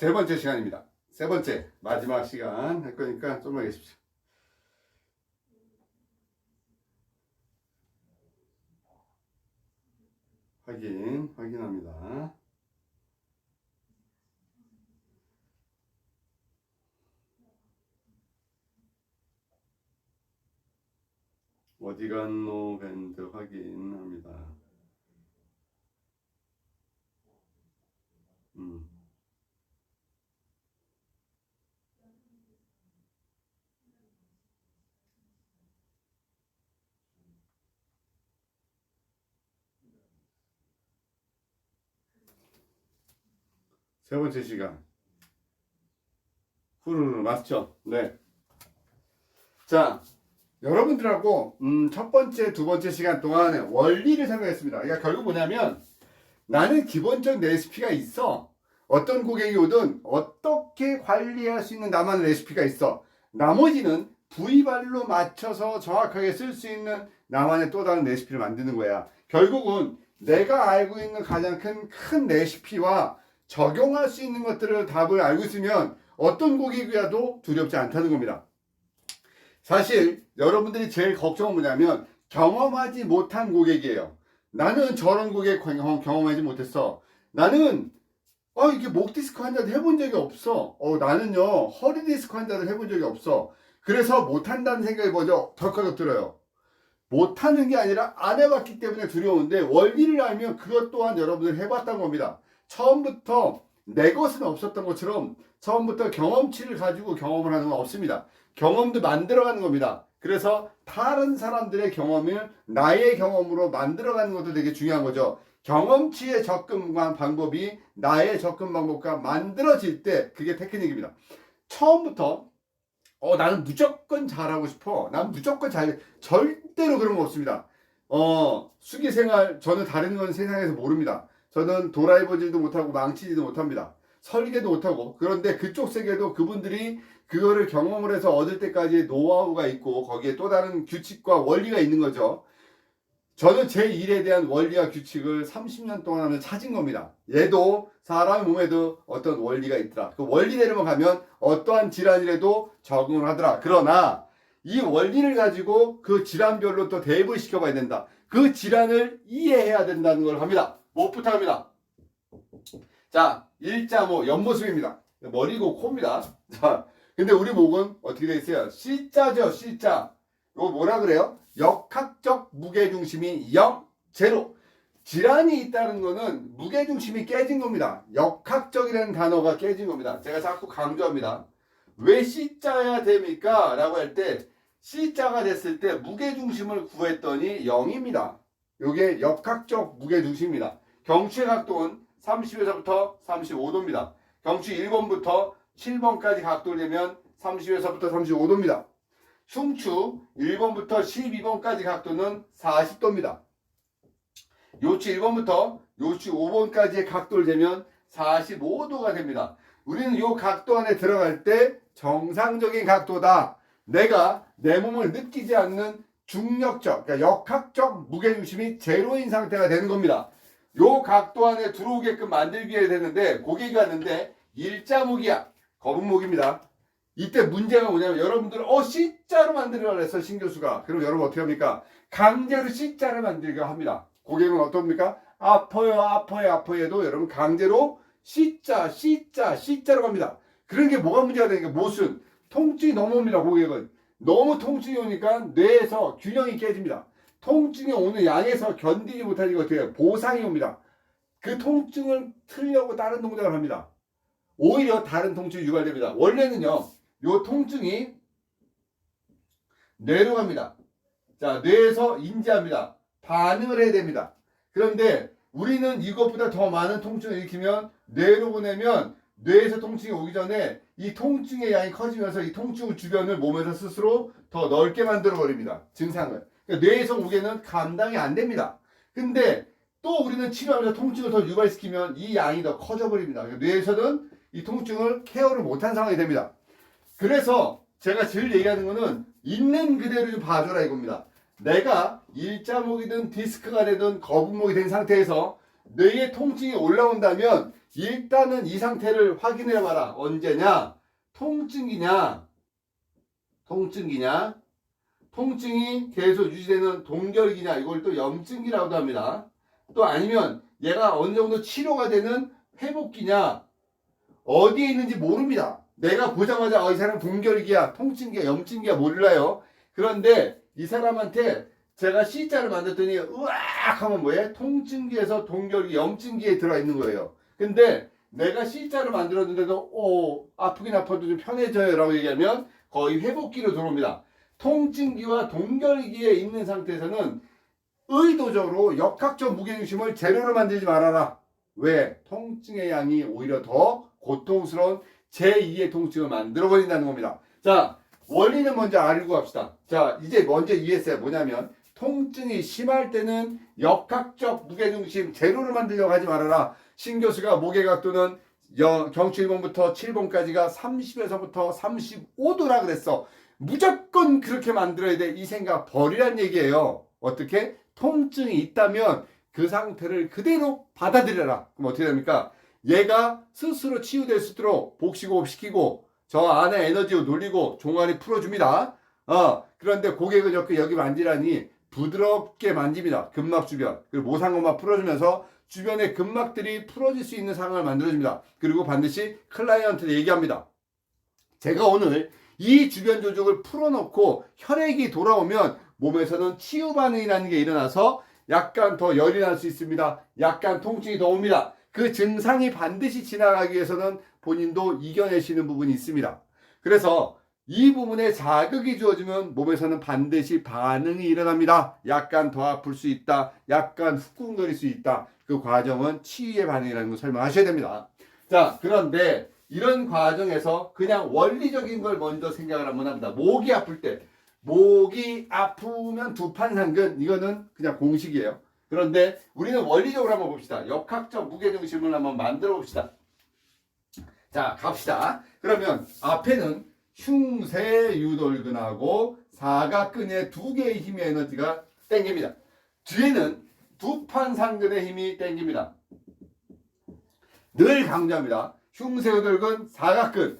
세 번째 시간입니다. 세 번째 마지막 시간 할 거니까 좀만 계십시오. 확인합니다. 어디 갔노 밴드 확인합니다. 세 번째 시간. 후루루 맞죠? 네. 자, 여러분들하고 첫 번째, 두 번째 시간 동안에 원리를 설명했습니다. 그러니까 결국 뭐냐면 나는 기본적인 레시피가 있어. 어떤 고객이 오든 어떻게 관리할 수 있는 나만의 레시피가 있어. 나머지는 부위별로 맞춰서 정확하게 쓸 수 있는 나만의 또 다른 레시피를 만드는 거야. 결국은 내가 알고 있는 가장 큰 레시피와 적용할 수 있는 것들을 답을 알고 있으면 어떤 고객이라도 두렵지 않다는 겁니다. 사실 여러분들이 제일 걱정은 뭐냐면 경험하지 못한 고객이에요. 나는 저런 고객 경험하지 못했어. 나는 이게 목 디스크 환자도 해본 적이 없어. 나는요 허리 디스크 환자도 해본 적이 없어. 그래서 못한다는 생각이 먼저 덜컥 들어요. 못하는 게 아니라 안 해봤기 때문에 두려운데 원리를 알면 그것 또한 여러분들 해봤다는 겁니다. 처음부터 내 것은 없었던 것처럼 처음부터 경험치를 가지고 경험을 하는 건 없습니다. 경험도 만들어가는 겁니다. 그래서 다른 사람들의 경험을 나의 경험으로 만들어가는 것도 되게 중요한 거죠. 경험치의 접근 방법이 나의 접근 방법과 만들어질 때 그게 테크닉입니다. 처음부터 나는 무조건 잘하고 싶어. 난 무조건 절대로 그런 거 없습니다. 수기생활 저는 다른 건 세상에서 모릅니다. 저는 도라이버질도 못하고 망치지도 못합니다. 설계도 못하고. 그런데 그쪽 세계도 그분들이 그거를 경험을 해서 얻을 때까지 노하우가 있고 거기에 또 다른 규칙과 원리가 있는 거죠. 저는 제 일에 대한 원리와 규칙을 30년 동안 하면서 찾은 겁니다. 얘도 사람 몸에도 어떤 원리가 있더라. 그 원리대로만 가면 어떠한 질환이라도 적응을 하더라. 그러나 이 원리를 가지고 그 질환별로 또 대입을 시켜봐야 된다. 그 질환을 이해해야 된다는 걸 합니다. 무엇부터 합니다. 자, 1.5 옆모습입니다. 머리고 코입니다. 자, 근데 우리 목은 어떻게 되어 있어요? C자죠, C자. 이거 뭐라 그래요? 역학적 무게중심이 0, 제로. 질환이 있다는 거는 무게중심이 깨진 겁니다. 역학적이라는 단어가 깨진 겁니다. 제가 자꾸 강조합니다. 왜 C자야 됩니까? 라고 할 때 C자가 됐을 때 무게중심을 구했더니 0입니다. 이게 역학적 무게중심입니다. 경추의 각도는 30에서부터 35도입니다. 경추 1번부터 7번까지 각도를 내면 30에서부터 35도입니다. 흉추 1번부터 12번까지 각도는 40도입니다. 요추 1번부터 요추 5번까지의 각도를 재면 45도가 됩니다. 우리는 이 각도 안에 들어갈 때 정상적인 각도다. 내가 내 몸을 느끼지 않는 중력적, 그러니까 역학적 무게중심이 제로인 상태가 되는 겁니다. 요 각도 안에 들어오게끔 만들기 해야 되는데 고객이 왔는데 일자목이야. 거북목입니다. 이때 문제가 뭐냐면 여러분들 C자로 만들으라 그랬어 신교수가. 그럼 여러분 어떻게 합니까? 강제로 C자를 만들게 합니다. 고객은 어떻습니까? 아파요 해도 여러분 강제로 C자로 갑니다. 그런 게 뭐가 문제가 되니까 무슨 통증이 너무 옵니다. 고객은 너무 통증이 오니까 뇌에서 균형이 깨집니다. 통증이 오는 양에서 견디지 못하니까 어떻게 해요? 보상이 옵니다. 그 통증을 틀려고 다른 동작을 합니다. 오히려 다른 통증이 유발됩니다. 원래는요, 요 통증이 뇌로 갑니다. 자, 뇌에서 인지합니다. 반응을 해야 됩니다. 그런데 우리는 이것보다 더 많은 통증을 일으키면 뇌로 보내면 뇌에서 통증이 오기 전에 이 통증의 양이 커지면서 이 통증 주변을 몸에서 스스로 더 넓게 만들어 버립니다. 증상을. 그러니까 뇌에서 오게는 감당이 안 됩니다. 근데 또 우리는 치료하면서 통증을 더 유발시키면 이 양이 더 커져 버립니다. 그러니까 뇌에서는 이 통증을 케어를 못한 상황이 됩니다. 그래서 제가 제일 얘기하는 거는 있는 그대로 좀 봐줘라 이겁니다. 내가 일자목이든 디스크가 되든 거북목이 된 상태에서 뇌의 통증이 올라온다면 일단은 이 상태를 확인해 봐라. 언제냐? 통증이냐? 통증이 계속 유지되는 동결기냐? 이걸 또 염증기라고도 합니다. 또 아니면 얘가 어느 정도 치료가 되는 회복기냐? 어디에 있는지 모릅니다. 내가 보자마자 이 사람 동결기야, 통증기야, 염증기야 몰라요. 그런데 이 사람한테 제가 C자를 만들었더니 으악 하면 뭐예요? 통증기에서 동결기, 염증기에 들어있는 거예요. 근데 내가 C자를 만들었는데도 아프긴 아파도 좀 편해져요 라고 얘기하면 거의 회복기로 들어옵니다. 통증기와 동결기에 있는 상태에서는 의도적으로 역학적 무게중심을 제로로 만들지 말아라. 왜? 통증의 양이 오히려 더 고통스러운 제2의 통증을 만들어버린다는 겁니다. 자, 원리는 먼저 알고 갑시다. 자, 이제 먼저 이해했어요. 뭐냐면 통증이 심할 때는 역학적 무게중심 제로를 만들려고 하지 말아라. 신 교수가 목의 각도는 경추 1번부터 7번까지가 30에서부터 35도라 그랬어. 무조건 그렇게 만들어야 돼. 이 생각 버리란 얘기예요. 어떻게? 통증이 있다면 그 상태를 그대로 받아들여라. 그럼 어떻게 됩니까? 얘가 스스로 치유될 수 있도록 복식호흡 시키고 저 안에 에너지を돌리고 종아리 풀어줍니다. 그런데 고객은 여기 만지라니 부드럽게 만집니다. 근막 주변. 그리고 모상근막 풀어주면서 주변의 근막들이 풀어질 수 있는 상황을 만들어줍니다. 그리고 반드시 클라이언트한테 얘기합니다. 제가 오늘 이 주변 조직을 풀어놓고 혈액이 돌아오면 몸에서는 치유 반응이라는 게 일어나서 약간 더 열이 날 수 있습니다. 약간 통증이 더 옵니다. 그 증상이 반드시 지나가기 위해서는 본인도 이겨내시는 부분이 있습니다. 그래서 이 부분에 자극이 주어지면 몸에서는 반드시 반응이 일어납니다. 약간 더 아플 수 있다. 약간 후끈거릴 수 있다. 그 과정은 치유의 반응이라는 걸 설명하셔야 됩니다. 자, 그런데 이런 과정에서 그냥 원리적인 걸 먼저 생각을 한번 합니다. 목이 아플 때, 목이 아프면 두판상근, 이거는 그냥 공식이에요. 그런데 우리는 원리적으로 한번 봅시다. 역학적 무게중심을 한번 만들어 봅시다. 자, 갑시다. 그러면 앞에는 흉쇄유돌근하고 사각근의 두 개의 힘의 에너지가 땡깁니다. 뒤에는 두판상근의 힘이 땡깁니다. 늘 강조합니다. 흉쇄유돌근, 사각근,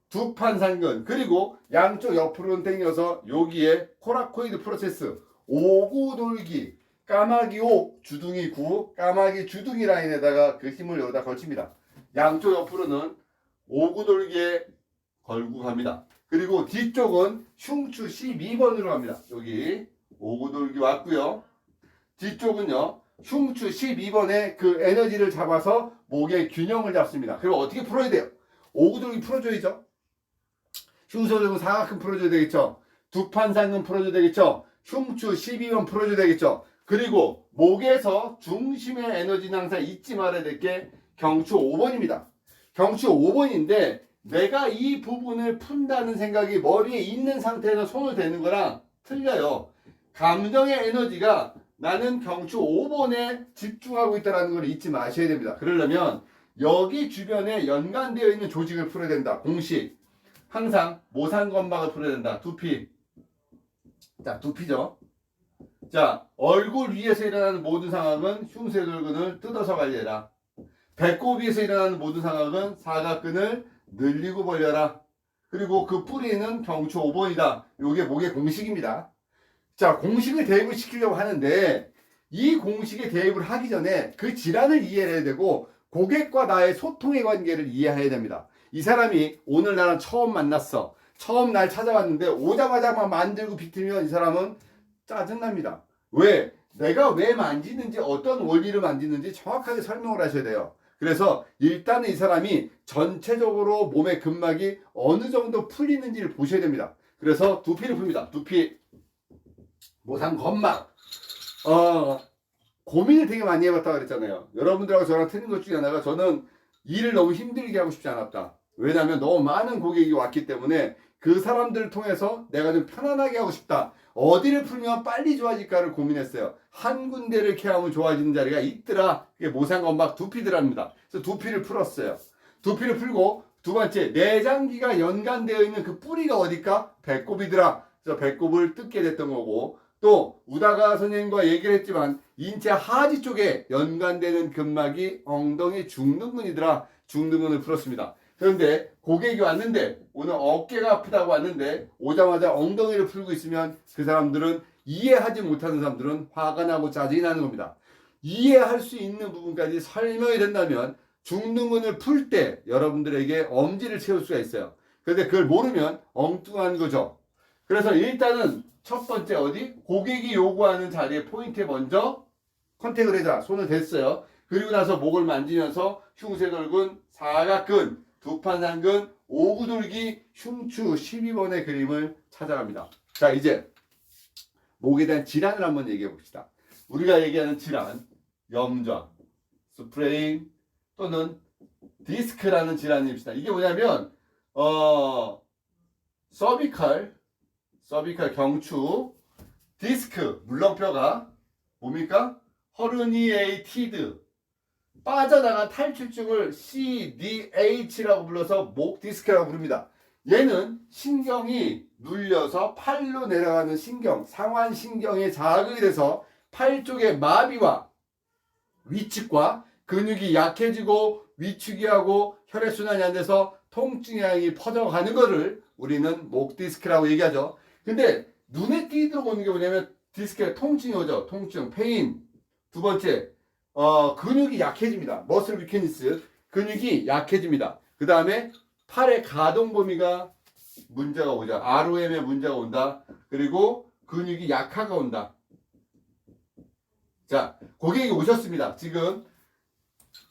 두판상근, 그리고 양쪽 옆으로는 땡겨서 여기에 코라코이드 프로세스, 오구돌기, 까마귀 5, 주둥이 9, 까마귀 주둥이 라인에다가 그 힘을 여기다 걸칩니다. 양쪽 옆으로는 오구돌기에 걸고 갑니다. 그리고 뒤쪽은 흉추 12번으로 갑니다. 여기 오구돌기 왔고요. 뒤쪽은요, 흉추 12번에 그 에너지를 잡아서 목의 균형을 잡습니다. 그리고 어떻게 풀어야 돼요? 오구돌기 풀어줘야죠. 흉쇄유돌근 사각근 풀어줘야 되겠죠. 두판상근 풀어줘야 되겠죠. 흉추 12번 풀어줘야 되겠죠. 그리고 목에서 중심의 에너지는 항상 잊지 말아야 될 게 경추 5번입니다. 경추 5번인데 내가 이 부분을 푼다는 생각이 머리에 있는 상태에서 손을 대는 거랑 틀려요. 감정의 에너지가 나는 경추 5번에 집중하고 있다는 걸 잊지 마셔야 됩니다. 그러려면 여기 주변에 연관되어 있는 조직을 풀어야 된다. 공식. 항상 모상건막을 풀어야 된다. 두피. 자, 두피죠. 자, 얼굴 위에서 일어나는 모든 상황은 흉쇄유돌근을 뜯어서 관리해라. 배꼽 위에서 일어나는 모든 상황은 사각근을 늘리고 벌려라. 그리고 그 뿌리는 경추 5번이다. 이게 목의 공식입니다. 자, 공식을 대입을 시키려고 하는데 이 공식에 대입을 하기 전에 그 질환을 이해해야 되고 고객과 나의 소통의 관계를 이해해야 됩니다. 이 사람이 오늘 나랑 처음 만났어. 처음 날 찾아왔는데 오자마자 막 만들고 비틀면 이 사람은 짜증납니다. 왜? 내가 왜 만지는지 어떤 원리를 만지는지 정확하게 설명을 하셔야 돼요. 그래서 일단은 이 사람이 전체적으로 몸의 근막이 어느 정도 풀리는지를 보셔야 됩니다. 그래서 두피를 풉니다. 두피, 모상건막. 고민을 되게 많이 해봤다고 그랬잖아요. 여러분들하고 저랑 틀린 것 중에 하나가 저는 일을 너무 힘들게 하고 싶지 않았다. 왜냐하면 너무 많은 고객이 왔기 때문에 그 사람들을 통해서 내가 좀 편안하게 하고 싶다. 어디를 풀면 빨리 좋아질까를 고민했어요. 한 군데를 케어하면 좋아지는 자리가 있더라. 그게 모상건막 두피들합니다. 그래서 두피를 풀었어요. 두피를 풀고 두 번째, 내장기가 연관되어 있는 그 뿌리가 어딜까? 배꼽이더라. 그래서 배꼽을 뜯게 됐던 거고, 또 우다가 선생님과 얘기를 했지만 인체 하지 쪽에 연관되는 근막이 엉덩이 중둔근이더라. 중둔근을 풀었습니다. 그런데 고객이 왔는데 오늘 어깨가 아프다고 왔는데 오자마자 엉덩이를 풀고 있으면 그 사람들은 이해하지 못하는 사람들은 화가 나고 짜증이 나는 겁니다. 이해할 수 있는 부분까지 설명이 된다면 중둔근을 풀 때 여러분들에게 엄지를 채울 수가 있어요. 그런데 그걸 모르면 엉뚱한 거죠. 그래서 일단은 첫 번째 어디? 고객이 요구하는 자리에 포인트에 먼저 컨택을 해자. 손을 댔어요. 그리고 나서 목을 만지면서 흉쇄돌근, 사각근, 두판상근, 오구돌기, 흉추 12번의 그림을 찾아갑니다. 자, 이제 목에 대한 질환을 한번 얘기해 봅시다. 우리가 얘기하는 질환, 염좌, 스프레인 또는 디스크라는 질환입니다. 이게 뭐냐면 서비칼 경추, 디스크, 물렁뼈가 뭡니까? 허르니에이티드, 빠져나간 탈출증을 CDH라고 불러서 목 디스크라고 부릅니다. 얘는 신경이 눌려서 팔로 내려가는 신경, 상완신경에 자극이 돼서 팔 쪽의 마비와 위축과 근육이 약해지고 위축이 하고 혈액순환이 안 돼서 통증의 양이 퍼져가는 거를 우리는 목 디스크라고 얘기하죠. 근데 눈에 띄도록 오는 게 뭐냐면 디스크에 통증이 오죠. 통증, 페인. 두 번째, 근육이 약해집니다. 머슬 위크니스, 근육이 약해집니다. 그 다음에 팔의 가동 범위가 문제가 오죠. ROM에 문제가 온다. 그리고 근육이 약화가 온다. 자, 고객이 오셨습니다. 지금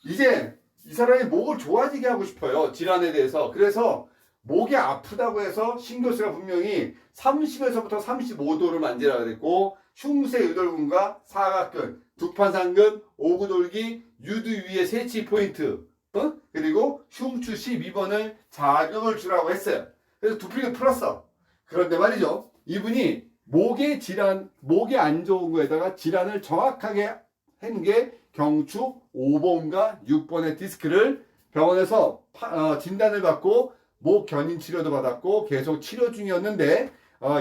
이제 이 사람이 목을 좋아지게 하고 싶어요. 질환에 대해서. 그래서 목이 아프다고 해서 신교수가 분명히 30에서부터 35도를 만지라고 그랬고 흉쇄 유돌근과 사각근, 두판상근, 오구돌기, 유두 위의 세치 포인트 그리고 흉추 12번을 자극을 주라고 했어요. 그래서 두피를 풀었어. 그런데 말이죠. 이분이 목의 질환, 목이 안 좋은 거에다가 질환을 정확하게 한 게 경추 5번과 6번의 디스크를 병원에서 진단을 받고 목 견인 치료도 받았고 계속 치료 중이었는데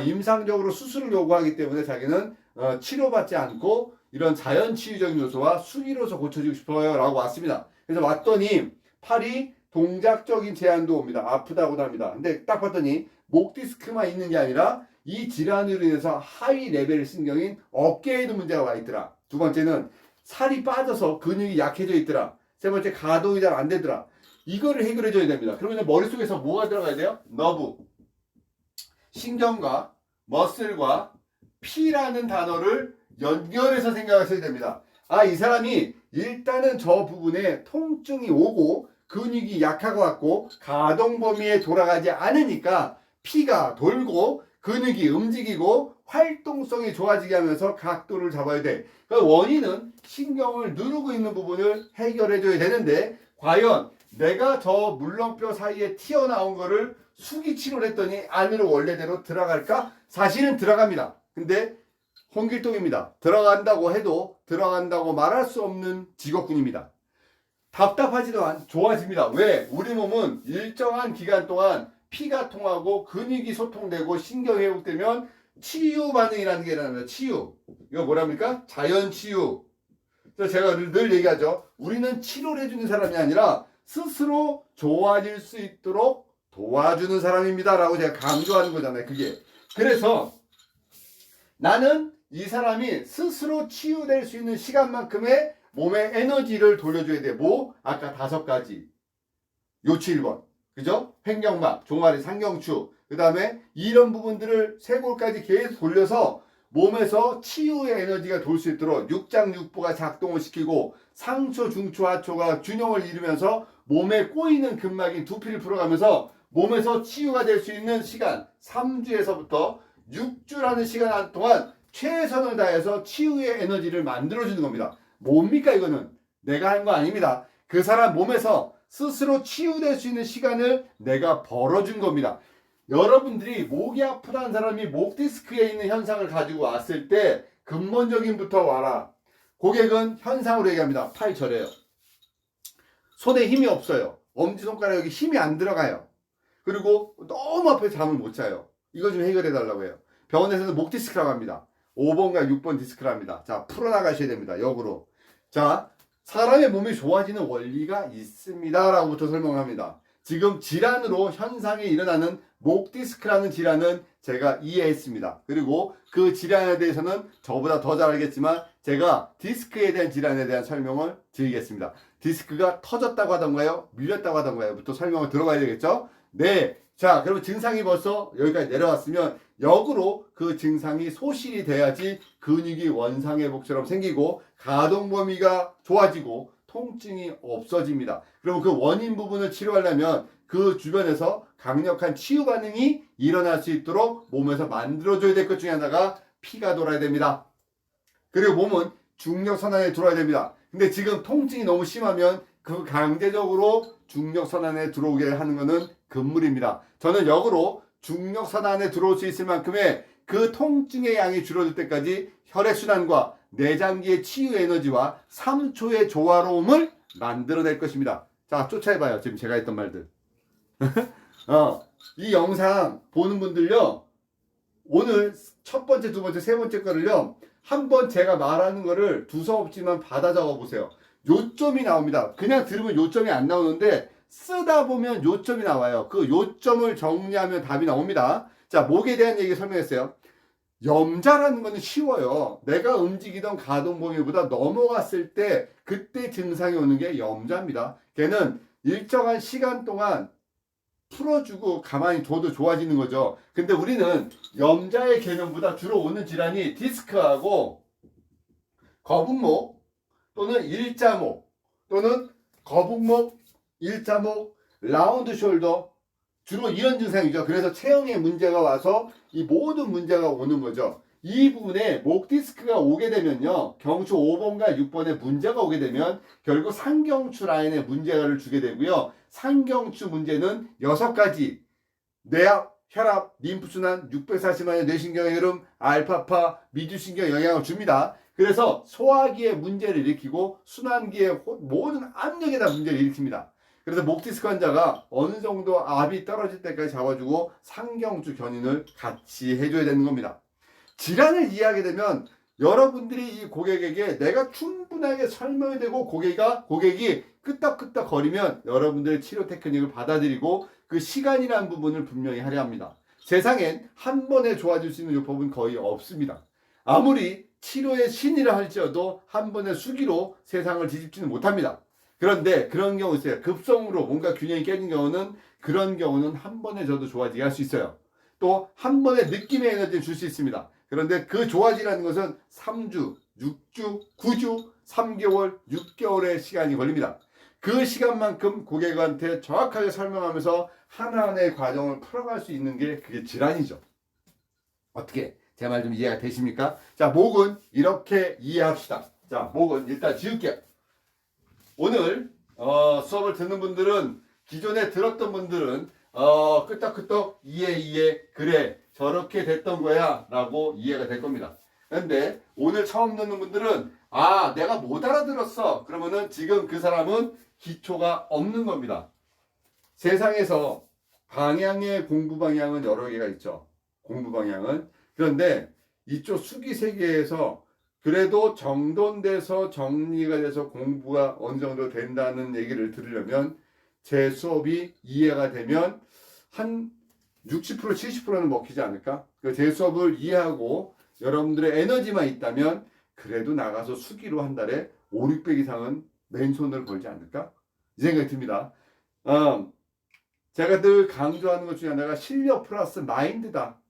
임상적으로 수술을 요구하기 때문에 자기는 치료받지 않고 이런 자연치유적인 요소와 수기로서 고쳐주고 싶어요 라고 왔습니다. 그래서 왔더니 팔이 동작적인 제한도 옵니다. 아프다고도 합니다. 근데 딱 봤더니 목 디스크만 있는 게 아니라 이 질환으로 인해서 하위 레벨 신경인 어깨에도 문제가 와 있더라. 두 번째는 살이 빠져서 근육이 약해져 있더라. 세 번째 가동이 잘 안 되더라. 이거를 해결해 줘야 됩니다. 그러면 머릿속에서 뭐가 들어가야 돼요? 너브, 신경과 머슬과 피라는 단어를 연결해서 생각하셔야 됩니다. 이 사람이 일단은 저 부분에 통증이 오고 근육이 약하고 왔고 가동 범위에 돌아가지 않으니까 피가 돌고 근육이 움직이고 활동성이 좋아지게 하면서 각도를 잡아야 돼. 그 원인은 신경을 누르고 있는 부분을 해결해 줘야 되는데 과연 내가 저 물렁뼈 사이에 튀어나온 거를 수기 치료를 했더니 안으로 원래대로 들어갈까? 사실은 들어갑니다. 근데 홍길동입니다. 들어간다고 해도 들어간다고 말할 수 없는 직업군입니다. 답답하지만 좋아집니다. 왜? 우리 몸은 일정한 기간 동안 피가 통하고 근육이 소통되고 신경이 회복되면 치유 반응이라는 게 일어납니다. 치유. 이거 뭐랍니까? 자연 치유. 그래서 제가 늘 얘기하죠. 우리는 치료를 해주는 사람이 아니라 스스로 좋아질 수 있도록 도와주는 사람입니다. 라고 제가 강조하는 거잖아요. 그게. 그래서 나는 이 사람이 스스로 치유될 수 있는 시간만큼의 몸의 에너지를 돌려줘야 돼. 뭐? 아까 5가지. 요치 1번. 그죠? 횡격막, 종아리, 상경추. 그 다음에 이런 부분들을 쇄골까지 계속 돌려서 몸에서 치유의 에너지가 돌 수 있도록 육장육부가 작동을 시키고 상초, 중초, 하초가 균형을 이루면서 몸에 꼬이는 근막인 두피를 풀어가면서 몸에서 치유가 될 수 있는 시간 3주에서부터 6주라는 시간 동안 최선을 다해서 치유의 에너지를 만들어주는 겁니다. 뭡니까 이거는? 내가 한 거 아닙니다. 그 사람 몸에서 스스로 치유될 수 있는 시간을 내가 벌어준 겁니다. 여러분들이 목이 아프다는 사람이 목 디스크에 있는 현상을 가지고 왔을 때 근본적인부터 와라. 고객은 현상으로 얘기합니다. 팔 저려요. 손에 힘이 없어요. 엄지손가락에 힘이 안 들어가요. 그리고 너무 아파서 잠을 못 자요. 이거 좀 해결해 달라고 해요. 병원에서는 목 디스크라고 합니다. 5번과 6번 디스크랍니다. 자, 풀어나가셔야 됩니다. 역으로. 자, 사람의 몸이 좋아지는 원리가 있습니다. 라고부터 설명을 합니다. 지금 질환으로 현상이 일어나는 목 디스크라는 질환은 제가 이해했습니다. 그리고 그 질환에 대해서는 저보다 더 잘 알겠지만 제가 디스크에 대한 질환에 대한 설명을 드리겠습니다. 디스크가 터졌다고 하던가요? 밀렸다고 하던가요? 부터 설명을 들어가야 되겠죠? 네. 자, 그러면 증상이 벌써 여기까지 내려왔으면 역으로 그 증상이 소실이 돼야지 근육이 원상회복처럼 생기고 가동 범위가 좋아지고 통증이 없어집니다. 그럼 그 원인 부분을 치료하려면 그 주변에서 강력한 치유 반응이 일어날 수 있도록 몸에서 만들어줘야 될 것 중에 하나가 피가 돌아야 됩니다. 그리고 몸은 중력선안에 들어와야 됩니다. 근데 지금 통증이 너무 심하면 그 강제적으로 중력선안에 들어오게 하는 것은 금물입니다. 저는 역으로 중력선안에 들어올 수 있을 만큼의 그 통증의 양이 줄어들 때까지 혈액순환과 내장기의 치유 에너지와 3초의 조화로움을 만들어낼 것입니다. 자, 쫓아해봐요. 지금 제가 했던 말들. 이 영상 보는 분들요, 오늘 첫 번째, 두 번째, 세 번째 거를요, 한번 제가 말하는 거를 두서없지만 받아 적어 보세요. 요점이 나옵니다. 그냥 들으면 요점이 안 나오는데 쓰다 보면 요점이 나와요. 그 요점을 정리하면 답이 나옵니다. 자, 목에 대한 얘기 설명했어요. 염자라는 거는 쉬워요. 내가 움직이던 가동 범위보다 넘어갔을 때 그때 증상이 오는 게 염자입니다. 걔는 일정한 시간 동안 풀어주고 가만히 둬도 좋아지는 거죠. 근데 우리는 염자의 개념보다 주로 오는 질환이 디스크하고 거북목 또는 일자목 또는 거북목, 일자목, 라운드 숄더 주로 이런 증상이죠. 그래서 체형에 문제가 와서 이 모든 문제가 오는 거죠. 이 부분에 목 디스크가 오게 되면요, 경추 5번과 6번에 문제가 오게 되면 결국 상경추 라인에 문제를 주게 되고요. 상경추 문제는 6가지 뇌압, 혈압, 림프순환, 640만의 뇌신경의 흐름, 알파파, 미주신경 영향을 줍니다. 그래서 소화기에 문제를 일으키고 순환기의 모든 압력에다 문제를 일으킵니다. 그래서 목 디스크 환자가 어느 정도 압이 떨어질 때까지 잡아주고 상경추 견인을 같이 해줘야 되는 겁니다. 질환을 이해하게 되면 여러분들이 이 고객에게 내가 충분하게 설명이 되고 고객이 끄떡끄떡 거리면 여러분들의 치료 테크닉을 받아들이고 그 시간이라는 부분을 분명히 하려 합니다. 세상엔 한 번에 좋아질 수 있는 요법은 거의 없습니다. 아무리 치료의 신이라 할지어도 한 번의 수기로 세상을 뒤집지는 못합니다. 그런데 그런 경우 있어요. 급성으로 뭔가 균형이 깨진 경우는 그런 경우는 한 번에 저도 좋아지게 할 수 있어요. 또 한 번에 느낌의 에너지를 줄 수 있습니다. 그런데 그 좋아지라는 것은 3주, 6주, 9주, 3개월, 6개월의 시간이 걸립니다. 그 시간만큼 고객한테 정확하게 설명하면서 하나하나의 과정을 풀어갈 수 있는 게 그게 질환이죠. 어떻게? 제 말 좀 이해가 되십니까? 자, 목은 이렇게 이해합시다. 자, 목은 일단 지울게요. 오늘 수업을 듣는 분들은 기존에 들었던 분들은 끄떡끄떡 이해 그래 저렇게 됐던 거야 라고 이해가 될 겁니다. 근데 오늘 처음 듣는 분들은 내가 못 알아들었어 그러면은 지금 그 사람은 기초가 없는 겁니다. 세상에서 방향의 공부 방향은 여러 개가 있죠. 공부 방향은. 그런데 이쪽 수기 세계에서 그래도 정돈돼서 정리가 돼서 공부가 어느 정도 된다는 얘기를 들으려면 제 수업이 이해가 되면 한 60% 70%는 먹히지 않을까? 제 수업을 이해하고 여러분들의 에너지만 있다면 그래도 나가서 수기로 한 달에 5, 600 이상은 맨손으로 벌지 않을까? 이 생각이 듭니다. 제가 늘 강조하는 것 중에 하나가 실력 플러스 마인드다.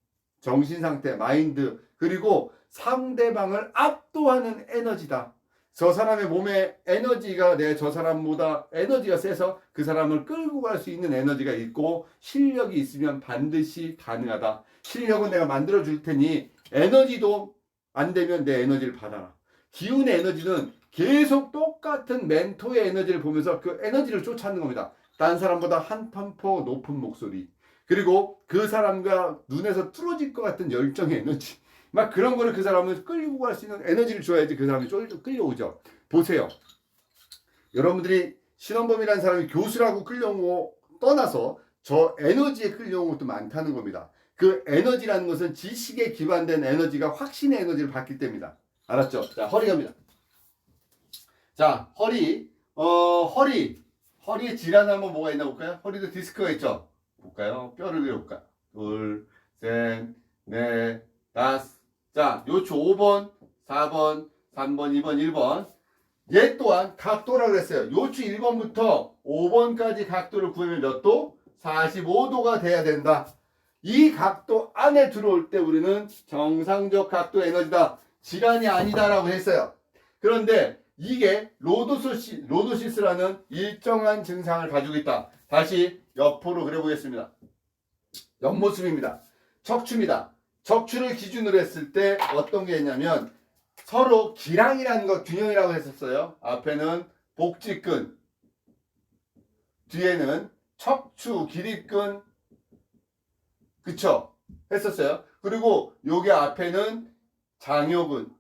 정신상태, 마인드, 그리고 상대방을 압도하는 에너지다. 저 사람의 몸에 에너지가 저 사람보다 에너지가 세서 그 사람을 끌고 갈 수 있는 에너지가 있고 실력이 있으면 반드시 가능하다. 실력은 내가 만들어 줄 테니 에너지도 안 되면 내 에너지를 받아라. 기운의 에너지는 계속 똑같은 멘토의 에너지를 보면서 그 에너지를 쫓아하는 겁니다. 딴 사람보다 한 템포 높은 목소리. 그리고 그 사람과 눈에서 뚫어질 것 같은 열정의 에너지. 막 그런 거를 그 사람을 끌고 갈 수 있는 에너지를 줘야지 그 사람이 끌려오죠. 보세요. 여러분들이 신원범이라는 사람이 교수라고 끌려온 거 떠나서 저 에너지에 끌려온 것도 많다는 겁니다. 그 에너지라는 것은 지식에 기반된 에너지가 확신의 에너지를 받기 때문이다. 알았죠? 자, 허리 갑니다. 자, 허리에 질환하면 뭐가 있나 볼까요? 허리도 디스크가 있죠? 볼까요? 뼈를 그려볼까요? 둘, 셋, 넷, 다섯. 자, 요추 5번, 4번, 3번, 2번, 1번. 얘 또한 각도라고 그랬어요. 요추 1번부터 5번까지 각도를 구하면 몇 도? 45도가 돼야 된다. 이 각도 안에 들어올 때 우리는 정상적 각도 에너지다. 질환이 아니다라고 했어요. 그런데 이게 로도시스라는 일정한 증상을 가지고 있다. 다시 옆으로 그려보겠습니다. 옆모습입니다. 척추입니다. 척추를 기준으로 했을 때 어떤 게 있냐면 서로 기랑이라는 거 균형이라고 했었어요. 앞에는 복직근, 뒤에는 척추 기립근, 그쵸? 했었어요. 그리고 여기 앞에는 장요근.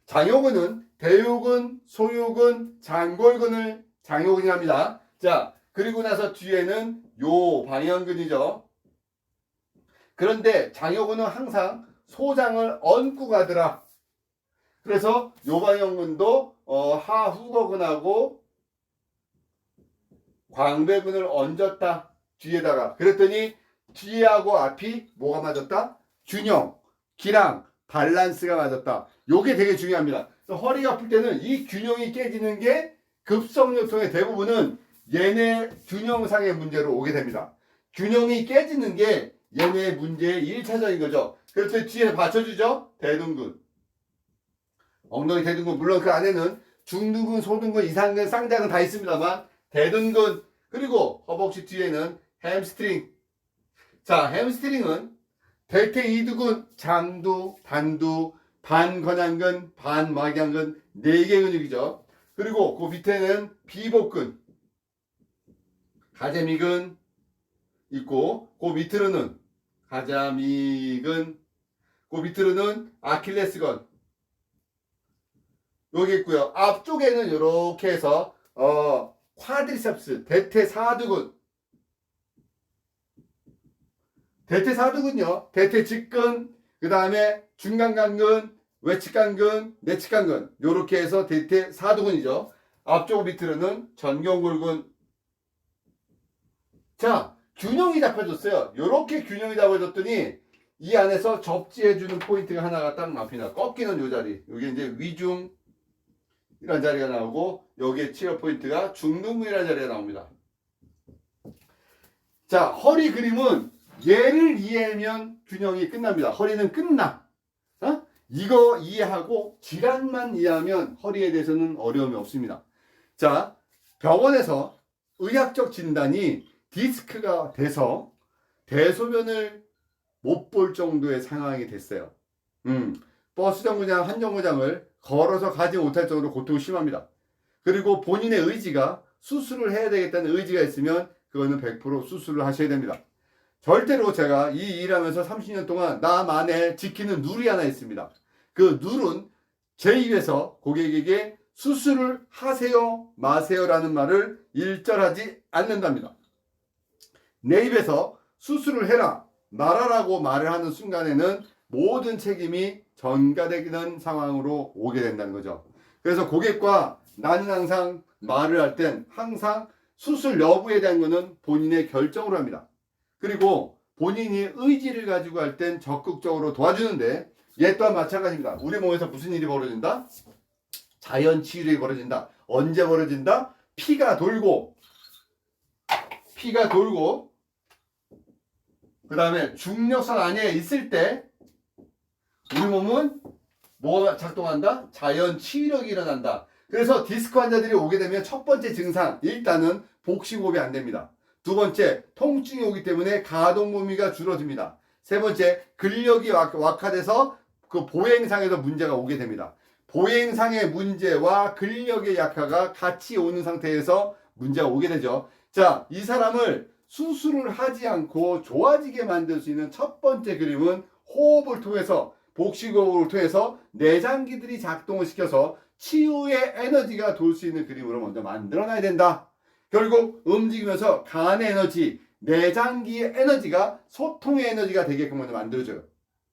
장요근은 대요근, 소요근, 장골근을 장요근이랍니다. 자, 그리고 나서 뒤에는 요 방향근이죠. 그런데 장요근은 항상 소장을 얹고 가더라. 그래서 요 방향근도 하후거근하고 광배근을 얹었다. 뒤에다가. 그랬더니 뒤하고 앞이 뭐가 맞았다? 균형, 기랑, 밸런스가 맞았다. 요게 되게 중요합니다. 허리가 아플 때는 이 균형이 깨지는 게 급성요통의 대부분은 얘네 균형상의 문제로 오게 됩니다. 균형이 깨지는 게 얘네 문제의 1차적인 거죠. 그래서 뒤에 받쳐주죠. 대둔근, 엉덩이 대둔근. 물론 그 안에는 중둔근, 소둔근, 이상근, 쌍장근 다 있습니다만 대둔근, 그리고 허벅지 뒤에는 햄스트링. 자, 햄스트링은 대퇴 이두근, 장두, 단두, 반건양근, 반막양근 4개 근육이죠. 그리고 그 밑에는 비복근, 가재미근 있고, 그 밑으로는 가자미근, 그 밑으로는 아킬레스건 여기 있고요. 앞쪽에는 이렇게 해서 쿼드리셉스, 대퇴사두근. 대퇴사두근요. 대퇴직근, 그 다음에 중간간근, 외측간근, 내측간근. 요렇게 해서 대퇴사두근이죠. 앞쪽 밑으로는 전경골근. 자, 균형이 잡혀졌어요. 요렇게 균형이 잡혀졌더니 이 안에서 접지해주는 포인트가 하나가 딱 나옵니다. 꺾이는 요 자리. 여기 이제 위중 이런 자리가 나오고, 여기에 치료 포인트가 중둔근이라는 자리가 나옵니다. 자, 허리 그림은 얘를 이해하면 균형이 끝납니다. 허리는 끝나. 이거 이해하고 질환만 이해하면 허리에 대해서는 어려움이 없습니다. 자, 병원에서 의학적 진단이 디스크가 돼서 대소변을 못 볼 정도의 상황이 됐어요. 버스 정거장 한 정거장을 걸어서 가지 못할 정도로 고통이 심합니다. 그리고 본인의 의지가 수술을 해야 되겠다는 의지가 있으면 그거는 100% 수술을 하셔야 됩니다. 절대로 제가 이 일하면서 30년 동안 나만의 지키는 룰이 하나 있습니다. 그 룰은 제 입에서 고객에게 수술을 하세요 마세요라는 말을 일절하지 않는답니다. 내 입에서 수술을 해라 말하라고 말을 하는 순간에는 모든 책임이 전가되는 상황으로 오게 된다는 거죠. 그래서 고객과 나는 항상 말을 할 땐 항상 수술 여부에 대한 거는 본인의 결정으로 합니다. 그리고 본인이 의지를 가지고 할 땐 적극적으로 도와주는데, 얘 또한 마찬가지입니다. 우리 몸에서 무슨 일이 벌어진다? 자연치유력이 벌어진다. 언제 벌어진다? 피가 돌고 그 다음에 중력선 안에 있을 때 우리 몸은 뭐가 작동한다? 자연치유력이 일어난다. 그래서 디스크 환자들이 오게 되면 첫 번째 증상, 일단은 복식호흡이 안 됩니다. 두 번째, 통증이 오기 때문에 가동 범위가 줄어듭니다. 세 번째, 근력이 약화돼서 그 보행상에서 문제가 오게 됩니다. 보행상의 문제와 근력의 약화가 같이 오는 상태에서 문제가 오게 되죠. 자, 이 사람을 수술을 하지 않고 좋아지게 만들 수 있는 첫 번째 그림은 호흡을 통해서, 복식호흡을 통해서 내장기들이 작동을 시켜서 치유의 에너지가 돌 수 있는 그림으로 먼저 만들어놔야 된다. 결국 움직이면서 간의 에너지, 내장기의 에너지가 소통의 에너지가 되게끔 먼저 만들어줘요.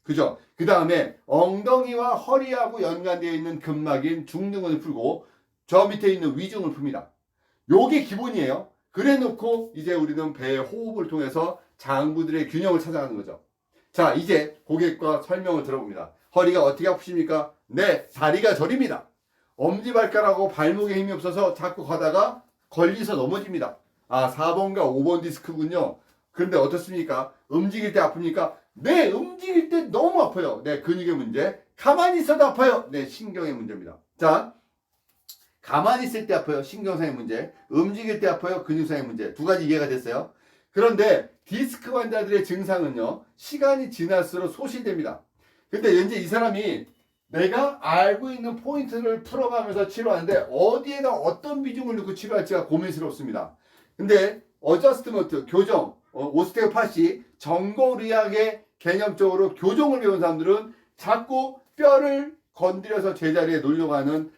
그죠? 그 다음에 엉덩이와 허리하고 연관되어 있는 근막인 중등근을 풀고 저 밑에 있는 위중을 풉니다. 요게 기본이에요. 그래 놓고 이제 우리는 배의 호흡을 통해서 장부들의 균형을 찾아가는 거죠. 자, 이제 고객과 설명을 들어봅니다. 허리가 어떻게 아프십니까? 네, 다리가 저립니다. 엄지발가락하고 발목에 힘이 없어서 자꾸 가다가 걸리서 넘어집니다. 아, 4번과 5번 디스크군요. 그런데 어떻습니까? 움직일 때 아픕니까? 네, 움직일 때 너무 아파요. 네, 근육의 문제. 가만히 있어도 아파요. 네, 신경의 문제입니다. 자, 가만히 있을 때 아파요. 신경상의 문제. 움직일 때 아파요. 근육상의 문제. 두 가지 이해가 됐어요. 그런데 디스크 환자들의 증상은요, 시간이 지날수록 소실됩니다. 근데 이제 이 사람이 내가 알고 있는 포인트를 풀어가면서 치료하는데 어디에다 어떤 비중을 넣고 치료할지가 고민스럽습니다. 근데 어저스트먼트, 교정, 오스테오파시, 전공의학의 개념적으로 교정을 배운 사람들은 자꾸 뼈를 건드려서 제자리에 놓으려고 하는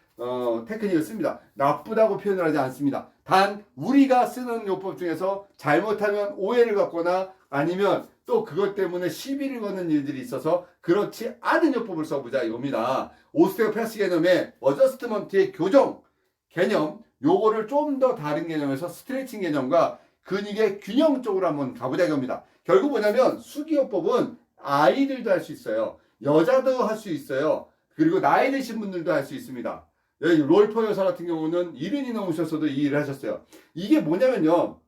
테크닉을 씁니다. 나쁘다고 표현을 하지 않습니다. 단 우리가 쓰는 요법 중에서 잘못하면 오해를 갖거나 아니면 또 그것 때문에 시비를 거는 일들이 있어서 그렇지 않은 요법을 써보자 이겁니다. 오스테오패스 개념의 어저스트먼트의 교정 개념, 요거를 좀 더 다른 개념에서 스트레칭 개념과 근육의 균형 쪽으로 한번 가보자 이겁니다. 결국 뭐냐면 수기요법은 아이들도 할 수 있어요. 여자도 할 수 있어요. 그리고 나이 드신 분들도 할 수 있습니다. 여기 롤퍼 여사 같은 경우는 70이 넘으셨어도 이 일을 하셨어요. 이게 뭐냐면요,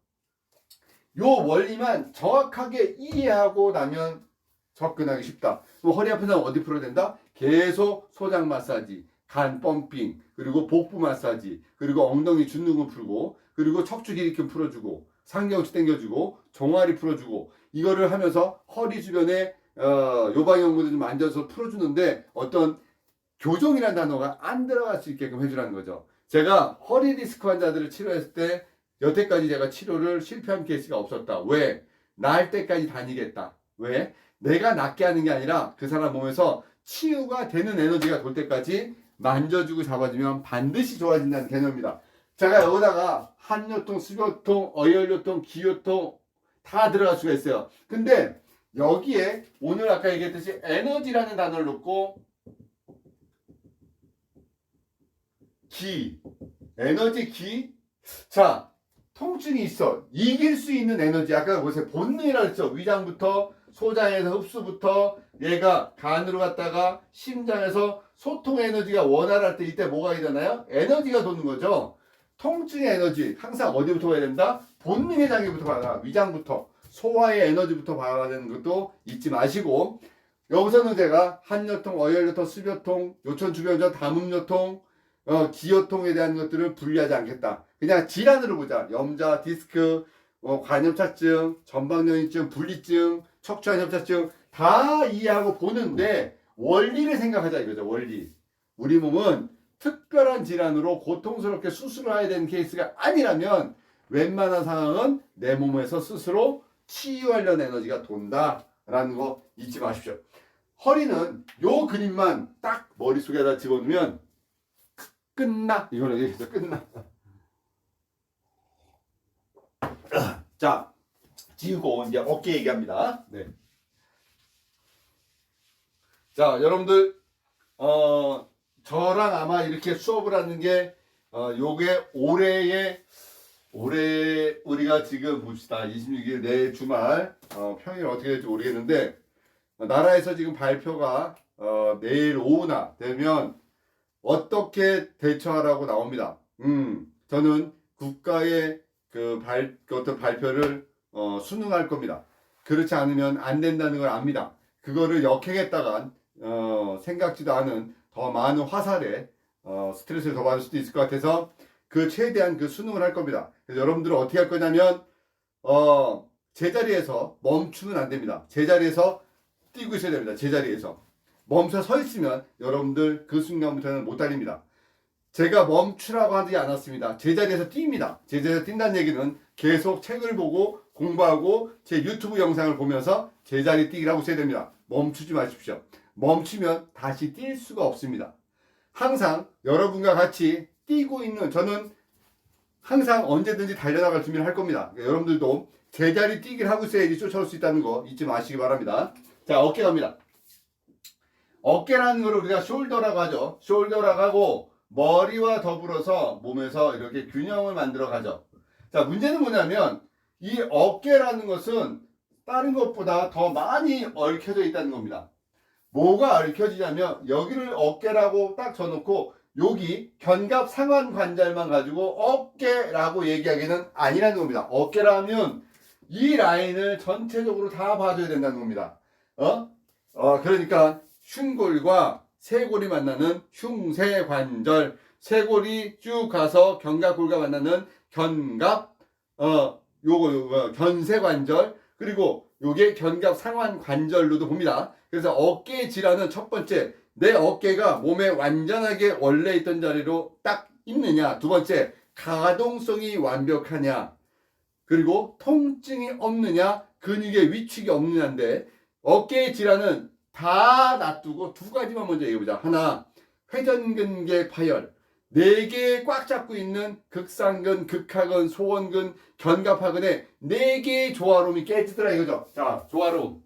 요 원리만 정확하게 이해하고 나면 접근하기 쉽다. 허리 아픈 사람 어디 풀어야 된다? 계속 소장 마사지, 간 펌핑, 그리고 복부 마사지, 그리고 엉덩이 중둔근 풀고, 그리고 척추 길이근 풀어주고, 상경치 당겨주고, 종아리 풀어주고, 이거를 하면서 허리 주변에 요방형부들 좀 만져서 풀어주는데 어떤 교정이라는 단어가 안 들어갈 수 있게끔 해주라는 거죠. 제가 허리 디스크 환자들을 치료했을 때 여태까지 제가 치료를 실패한 케이스가 없었다. 왜? 나을 때까지 다니겠다. 왜? 내가 낫게 하는 게 아니라 그 사람 몸에서 치유가 되는 에너지가 돌 때까지 만져주고 잡아주면 반드시 좋아진다는 개념입니다. 제가 여기다가 한요통, 수교통, 어혈요통, 기요통 다 들어갈 수가 있어요. 근데 여기에 오늘 아까 얘기했듯이 에너지라는 단어를 넣고 기, 에너지 기. 자, 통증이 있어. 이길 수 있는 에너지. 아까 보세요. 본능이라고 했죠. 위장부터 소장에서 흡수부터 얘가 간으로 갔다가 심장에서 소통 에너지가 원활할 때 이때 뭐가 일어나요? 에너지가 도는 거죠. 통증의 에너지 항상 어디부터 가야 된다? 본능의 장기부터 가야 위장부터 소화의 에너지부터 봐야 되는 것도 잊지 마시고, 여기서는 제가 한요통, 어혈요통, 수교통, 요천주변전, 담음요통, 기요통에 대한 것들을 분리하지 않겠다. 그냥 질환으로 보자. 염좌, 디스크, 관협착증, 전방연이증, 분리증, 척추관 협착증 다 이해하고 보는데 원리를 생각하자 이거죠. 원리. 우리 몸은 특별한 질환으로 고통스럽게 수술을 해야 되는 케이스가 아니라면 웬만한 상황은 내 몸에서 스스로 치유하려는 에너지가 돈다라는 거 잊지 마십시오. 허리는 요 그림만 딱 머릿속에다 집어넣으면 끝나. 이거는 얘기해서 끝나. 자, 지우고 이제 어깨 얘기합니다. 네. 자, 여러분들 저랑 아마 이렇게 수업을 하는 게 요게 올해 우리가 지금 봅시다. 26일 내 주말 평일 어떻게 될지 모르겠는데 나라에서 지금 발표가 내일 오후나 되면 어떻게 대처하라고 나옵니다. 저는 국가의 어떤 발표를 순응할 겁니다. 그렇지 않으면 안 된다는 걸 압니다. 그거를 역행했다간 생각지도 않은 더 많은 화살에 스트레스를 더 받을 수도 있을 것 같아서 최대한 순응을 할 겁니다. 그래서 여러분들은 어떻게 할 거냐면 제자리에서 멈추면 안 됩니다. 제자리에서 뛰고 있어야 됩니다. 제자리에서 멈춰 서 있으면 여러분들 그 순간부터는 못 달립니다. 제가 멈추라고 하지 않았습니다. 제자리에서 뜁니다. 제자리에서 뛴다는 얘기는 계속 책을 보고 공부하고 제 유튜브 영상을 보면서 제자리 뛰기라고 써야 됩니다. 멈추지 마십시오. 멈추면 다시 뛸 수가 없습니다. 항상 여러분과 같이 뛰고 있는, 저는 항상 언제든지 달려나갈 준비를 할 겁니다. 그러니까 여러분들도 제자리 뛰기를 하고 있어야지 쫓아올 수 있다는 거 잊지 마시기 바랍니다. 자, 어깨 갑니다. 어깨라는 걸 우리가 숄더라고 하죠. 숄더라고 하고 머리와 더불어서 몸에서 이렇게 균형을 만들어 가죠. 자, 문제는 뭐냐면 이 어깨라는 것은 다른 것보다 더 많이 얽혀져 있다는 겁니다. 뭐가 얽혀지냐면 여기를 어깨라고 딱 쳐놓고 여기 견갑 상완 관절만 가지고 어깨라고 얘기하기는 아니라는 겁니다. 어깨라면 이 라인을 전체적으로 다 봐줘야 된다는 겁니다. 그러니까 흉골과 쇄골이 만나는 흉쇄관절, 쇄골이 쭉 가서 견갑골과 만나는 견갑, 요거 견쇄관절, 그리고 요게 견갑 상완 관절로도 봅니다. 그래서 어깨 질환은 첫 번째, 내 어깨가 몸에 완전하게 원래 있던 자리로 딱 있느냐. 두 번째, 가동성이 완벽하냐. 그리고 통증이 없느냐, 근육의 위축이 없느냐인데 어깨의 질환은 다 놔두고 두 가지만 먼저 얘기해보자. 하나, 회전근개 파열. 네 개 꽉 잡고 있는 극상근, 극하근, 소원근, 견갑하근의 네 개의 조화로움이 깨지더라 이거죠. 자, 조화로움.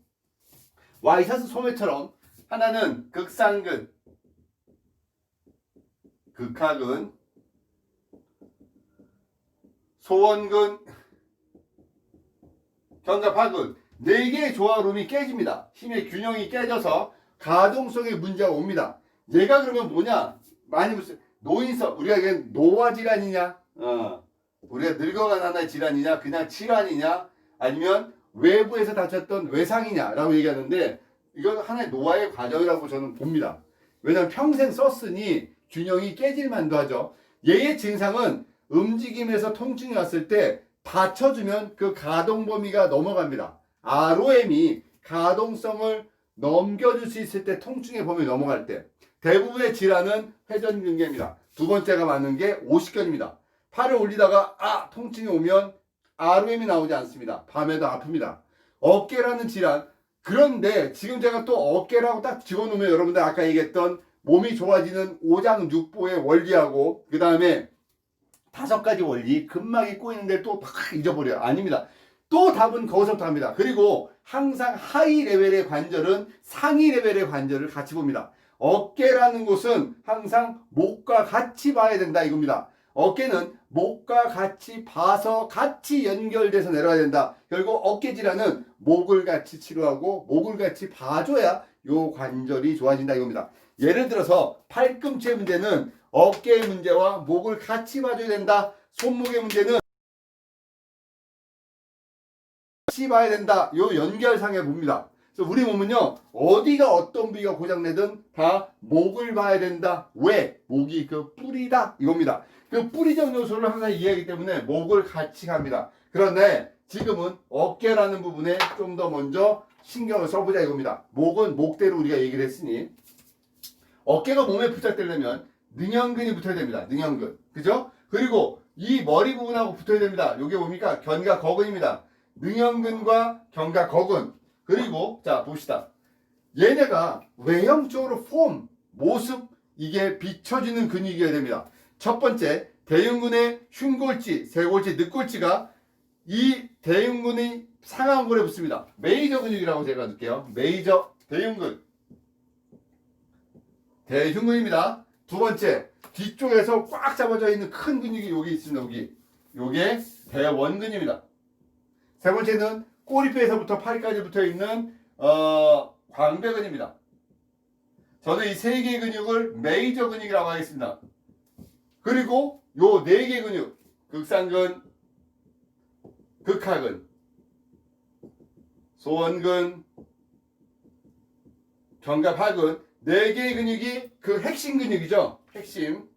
와이셔츠 소매처럼 하나는 극상근, 극하근, 소원근, 견갑하근 네 개의 조화로움이 깨집니다. 힘의 균형이 깨져서 가동성에 문제가 옵니다. 얘가 그러면 뭐냐? 많이 보세요. 노인성, 우리가 이게 노화 질환이냐? 우리가 늙어가는 하나의 질환이냐? 그냥 질환이냐? 아니면 외부에서 다쳤던 외상이냐? 라고 얘기하는데 이건 하나의 노화의 과정이라고 저는 봅니다. 왜냐하면 평생 썼으니 균형이 깨질 만도 하죠. 얘의 증상은 움직임에서 통증이 왔을 때 받쳐주면 그 가동 범위가 넘어갑니다. ROM이 가동성을 넘겨줄 수 있을 때 통증의 범위 넘어갈 때 대부분의 질환은 회전근개입니다. 두 번째가 맞는 게 오십견입니다. 팔을 올리다가 통증이 오면 ROM이 나오지 않습니다. 밤에도 아픕니다. 어깨라는 질환. 그런데 지금 제가 또 어깨라고 딱 집어넣으면 여러분들 아까 얘기했던 몸이 좋아지는 오장육부의 원리하고 그 다음에 5가지 원리, 근막이 꼬이는데 또 막 잊어버려요. 아닙니다. 또 답은 거기서부터 합니다. 그리고 항상 하이 레벨의 관절은 상위 레벨의 관절을 같이 봅니다. 어깨라는 곳은 항상 목과 같이 봐야 된다 이겁니다. 어깨는 목과 같이 봐서 같이 연결돼서 내려가야 된다. 결국 어깨 질환은 목을 같이 치료하고 목을 같이 봐줘야 요 관절이 좋아진다 이겁니다. 예를 들어서 팔꿈치의 문제는 어깨의 문제와 목을 같이 봐줘야 된다. 손목의 문제는 같이 봐야 된다. 요 연결상에 봅니다. 그래서 우리 몸은요, 어디가 어떤 부위가 고장내든 다 목을 봐야 된다. 왜? 목이 그 뿌리다. 이겁니다. 그 뿌리적 요소를 항상 이해하기 때문에 목을 같이 갑니다. 그런데 지금은 어깨라는 부분에 좀 더 먼저 신경을 써보자 이겁니다. 목은 목대로 우리가 얘기를 했으니 어깨가 몸에 부착되려면 능형근이 붙어야 됩니다. 능형근. 그죠? 그리고 이 머리 부분하고 붙어야 됩니다. 이게 뭡니까? 견갑거근입니다. 능형근과 견갑거근. 그리고 자 봅시다. 얘네가 외형적으로 폼, 모습 이게 비춰지는 근육이어야 됩니다. 첫 번째 대흉근의 흉골지, 쇄골지, 늑골지가 이 대흉근의 상완골에 붙습니다. 메이저 근육이라고 제가 넣을게요. 메이저 대흉근. 대흉근입니다. 두 번째 뒤쪽에서 꽉 잡아져 있는 큰 근육이 여기 있습니다. 여기. 요게 대원근입니다. 세 번째는 꼬리뼈에서부터 팔까지 붙어 있는 광배근입니다. 저는 이 세 개의 근육을 메이저 근육이라고 하겠습니다. 그리고 요 네 개 근육, 극상근, 극하근, 소원근, 견갑하근 네 개의 근육이 그 핵심 근육이죠. 핵심.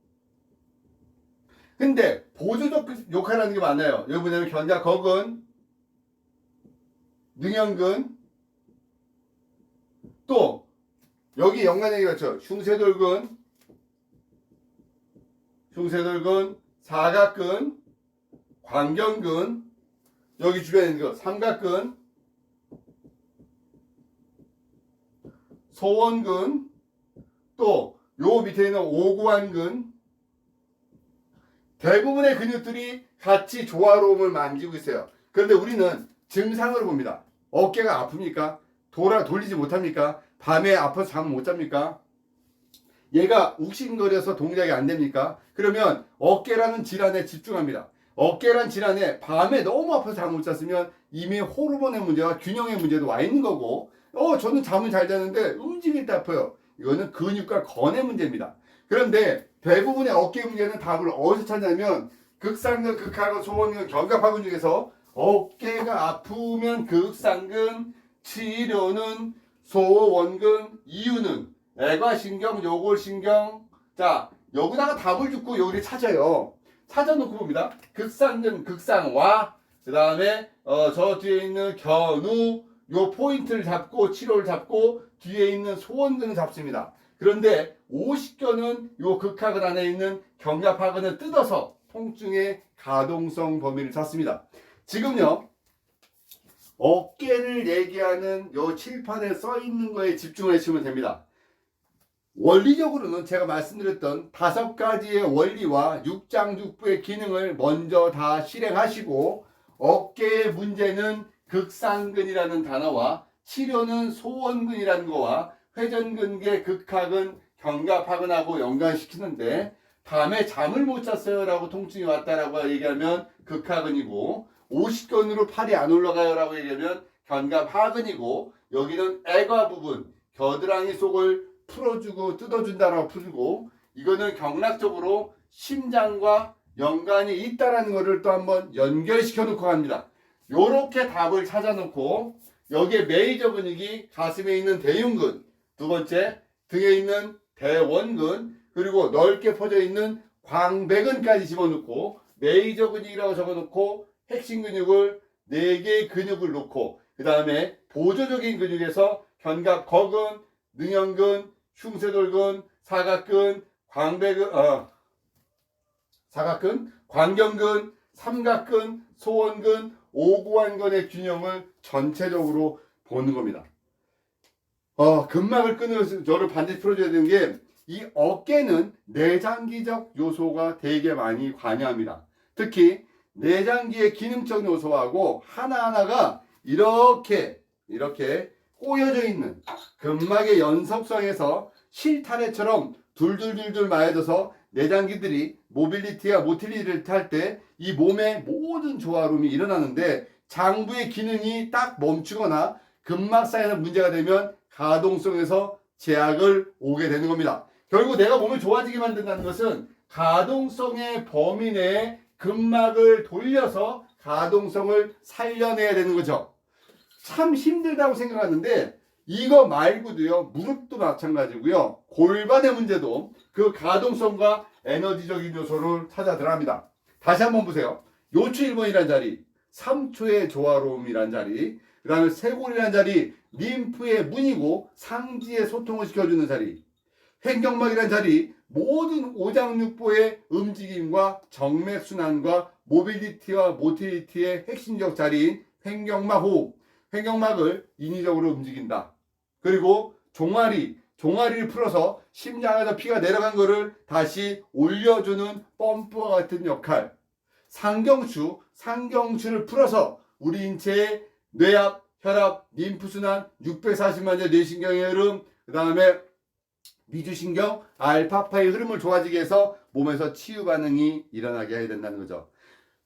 근데 보조적 역할을 하는 게 많아요. 여기 보면 견갑거근, 능형근, 또 여기 연관되기 같죠. 흉쇄돌근, 흉쇄돌근, 사각근, 광경근, 여기 주변에 있는 거 삼각근, 소원근, 또 요 밑에 있는 오구완근, 대부분의 근육들이 같이 조화로움을 만지고 있어요. 그런데 우리는 증상으로 봅니다. 어깨가 아픕니까? 돌리지 못합니까? 밤에 아파서 잠 못 잡니까? 얘가 욱신거려서 동작이 안 됩니까? 그러면 어깨라는 질환에 집중합니다. 어깨란 질환에 밤에 너무 아파서 잠 못 잤으면 이미 호르몬의 문제와 균형의 문제도 와 있는 거고, 저는 잠은 잘 자는데 움직일 때 아파요. 이거는 근육과 건의 문제입니다. 그런데 대부분의 어깨 문제는 답을 어디서 찾냐면 극상근, 극하근, 소원근, 견갑하근 중에서 어깨가 아프면 극상근, 치료는 소원근, 이유는 애과신경, 요골신경. 자, 여기다가 답을 줍고 여기를 찾아요. 찾아놓고 봅니다. 극상근, 극상와 그 다음에 저 뒤에 있는 견우 요 포인트를 잡고 치료를 잡고 뒤에 있는 소원근을 잡습니다. 그런데 50견은 요 극하근 안에 있는 견갑하근을 뜯어서 통증의 가동성 범위를 찾습니다. 지금요 어깨를 얘기하는 요 칠판에 써 있는 거에 집중을 해주시면 됩니다. 원리적으로는 제가 말씀드렸던 5가지의 원리와 육장육부의 기능을 먼저 다 실행하시고 어깨의 문제는 극상근이라는 단어와 치료는 소원근이라는 거와 회전근개, 극하근, 견갑하근하고 연관시키는데 밤에 잠을 못 잤어요 라고 통증이 왔다라고 얘기하면 극하근이고 50견으로 팔이 안 올라가요 라고 얘기하면 견갑하근이고 여기는 애과 부분 겨드랑이 속을 풀어주고 뜯어준다라고 풀고 이거는 경락적으로 심장과 연관이 있다라는 것을 또 한번 연결시켜 놓고 갑니다. 요렇게 답을 찾아 놓고 여기에 메이저 근육이 가슴에 있는 대흉근, 두 번째 등에 있는 대원근, 그리고 넓게 퍼져 있는 광배근까지 집어넣고 메이저 근육이라고 적어놓고 핵심 근육을 4개의 근육을 놓고 그 다음에 보조적인 근육에서 견갑거근, 능형근, 흉쇄돌근, 사각근, 사각근, 광경근, 삼각근, 소원근, 오구완근의 균형을 전체적으로 보는 겁니다. 근막을 끊으면서 저를 반드시 풀어줘야 되는 게 이 어깨는 내장기적 요소가 되게 많이 관여합니다. 특히 내장기의 기능적 요소하고 하나하나가 이렇게 꼬여져 있는 근막의 연속성에서 실타래처럼 둘둘둘둘 마여져서 내장기들이 모빌리티와 모틸리티를 탈 때 이 몸의 모든 조화로움이 일어나는데 장부의 기능이 딱 멈추거나 근막 사이에서 문제가 되면 가동성에서 제약을 오게 되는 겁니다. 결국 내가 몸을 좋아지게 만든다는 것은 가동성의 범위 내에 근막을 돌려서 가동성을 살려내야 되는 거죠. 참 힘들다고 생각하는데 이거 말고도요 무릎도 마찬가지고요 골반의 문제도 그 가동성과 에너지적인 요소를 찾아 들어갑니다. 다시 한번 보세요. 요추 1번이라는 자리 3초의 조화로움이라는 자리 그 다음에 쇄골이라는 자리 림프의 문이고 상지의 소통을 시켜주는 자리 횡격막이라는 자리 모든 오장육부의 움직임과 정맥순환과 모빌리티와 모틸리티의 핵심적 자리인 횡격막 호흡 횡격막을 인위적으로 움직인다. 그리고 종아리를 풀어서 심장에서 피가 내려간 거를 다시 올려주는 펌프와 같은 역할. 상경추를 풀어서 우리 인체의 뇌압, 혈압, 림프순환, 640만 개 뇌신경의 흐름, 그 다음에 미주신경, 알파파의 흐름을 좋아지게 해서 몸에서 치유 반응이 일어나게 해야 된다는 거죠.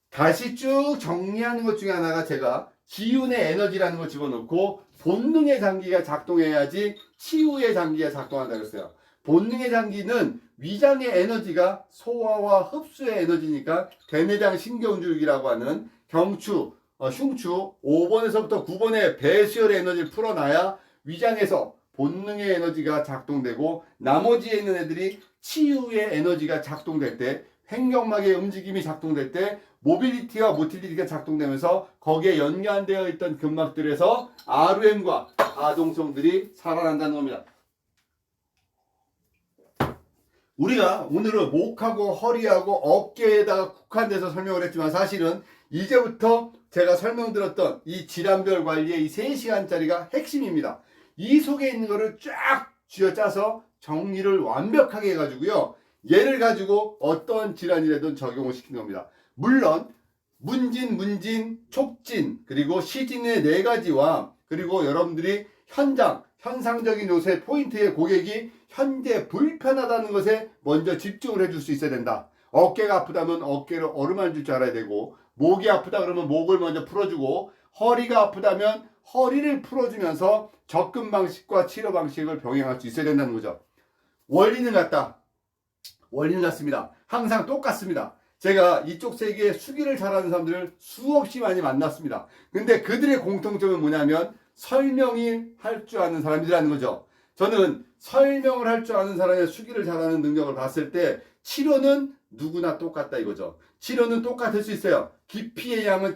다시 쭉 정리하는 것 중에 하나가 제가 기운의 에너지라는 걸 집어넣고 본능의 장기가 작동해야지 치유의 장기가 작동한다고 했어요. 본능의 장기는 위장의 에너지가 소화와 흡수의 에너지니까 대내장 신경줄기라고 하는 경추, 흉추 5번에서부터 9번의 배수혈의 에너지를 풀어놔야 위장에서 본능의 에너지가 작동되고 나머지에 있는 애들이 치유의 에너지가 작동될 때 횡격막의 움직임이 작동될 때 모빌리티와 모틸리티가 작동되면서 거기에 연관되어 있던 근막들에서 ROM과 가동성들이 살아난다는 겁니다. 우리가 오늘은 목하고 허리하고 어깨에다가 국한돼서 설명을 했지만 사실은 이제부터 제가 설명드렸던 이 질환별 관리의 이 3시간짜리가 핵심입니다. 이 속에 있는 거를 쫙 쥐어짜서 정리를 완벽하게 해가지고요. 얘를 가지고 어떤 질환이라든 적용을 시키는 겁니다. 물론 문진, 촉진, 그리고 시진의 네 가지와 그리고 여러분들이 현상적인 요새 포인트의 고객이 현재 불편하다는 것에 먼저 집중을 해줄 수 있어야 된다. 어깨가 아프다면 어깨를 어루만질 줄 알아야 되고, 목이 아프다 그러면 목을 먼저 풀어주고, 허리가 아프다면 허리를 풀어주면서 접근 방식과 치료 방식을 병행할 수 있어야 된다는 거죠. 원리는 같습니다. 항상 똑같습니다. 제가 이쪽 세계에 수기를 잘하는 사람들을 수없이 많이 만났습니다. 근데 그들의 공통점은 뭐냐면 설명이 할 줄 아는 사람이라는 거죠. 저는 설명을 할 줄 아는 사람의 수기를 잘하는 능력을 봤을 때 치료는 누구나 똑같다 이거죠. 치료는 똑같을 수 있어요. 깊이의 양은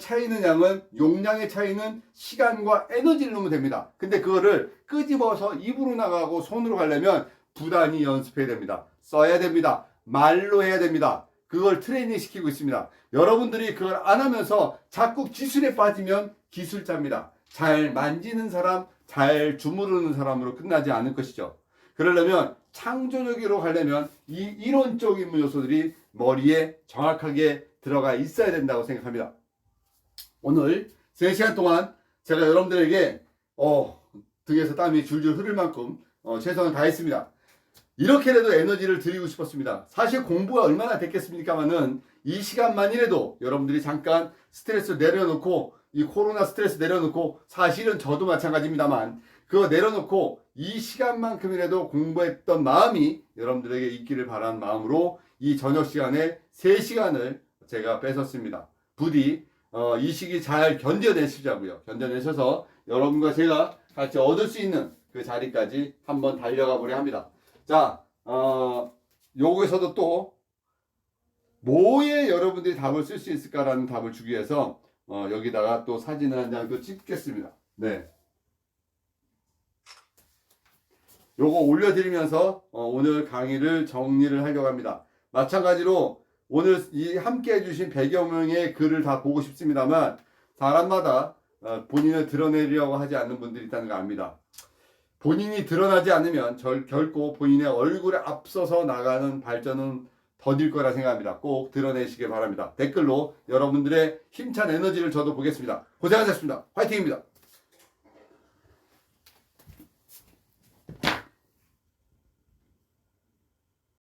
용량의 차이는 시간과 에너지를 넣으면 됩니다. 근데 그거를 끄집어서 입으로 나가고 손으로 가려면 부단히 연습해야 됩니다. 써야 됩니다. 말로 해야 됩니다. 그걸 트레이닝 시키고 있습니다. 여러분들이 그걸 안 하면서 자꾸 기술에 빠지면 기술자입니다. 잘 만지는 사람, 잘 주무르는 사람으로 끝나지 않을 것이죠. 그러려면 창조적으로 가려면 이 이론적인 요소들이 머리에 정확하게 들어가 있어야 된다고 생각합니다. 오늘 3시간 동안 제가 여러분들에게 등에서 땀이 줄줄 흐를 만큼 최선을 다했습니다. 이렇게라도 에너지를 드리고 싶었습니다. 사실 공부가 얼마나 됐겠습니까마는 이 시간만이라도 여러분들이 잠깐 스트레스 내려놓고, 이 코로나 스트레스 내려놓고, 사실은 저도 마찬가지입니다만 그거 내려놓고 이 시간만큼이라도 공부했던 마음이 여러분들에게 있기를 바라는 마음으로 이 저녁 시간에 3시간을 제가 뺏었습니다. 부디 이 시기 잘 견뎌내시자고요. 견뎌내셔서 여러분과 제가 같이 얻을 수 있는 그 자리까지 한번 달려가 보려 합니다. 자, 여기서도 또 뭐에 여러분들이 답을 쓸 수 있을까라는 답을 주기 위해서 여기다가 또 사진을 한 장 또 찍겠습니다. 네. 요거 올려드리면서 오늘 강의를 정리를 하려고 합니다. 마찬가지로 오늘 이 함께 해주신 100여 명의 글을 다 보고 싶습니다만 사람마다 본인을 드러내려고 하지 않는 분들이 있다는 거 압니다. 본인이 드러나지 않으면 결코 본인의 얼굴에 앞서서 나가는 발전은 더딜 거라 생각합니다. 꼭 드러내시길 바랍니다. 댓글로 여러분들의 힘찬 에너지를 저도 보겠습니다. 고생하셨습니다. 화이팅입니다.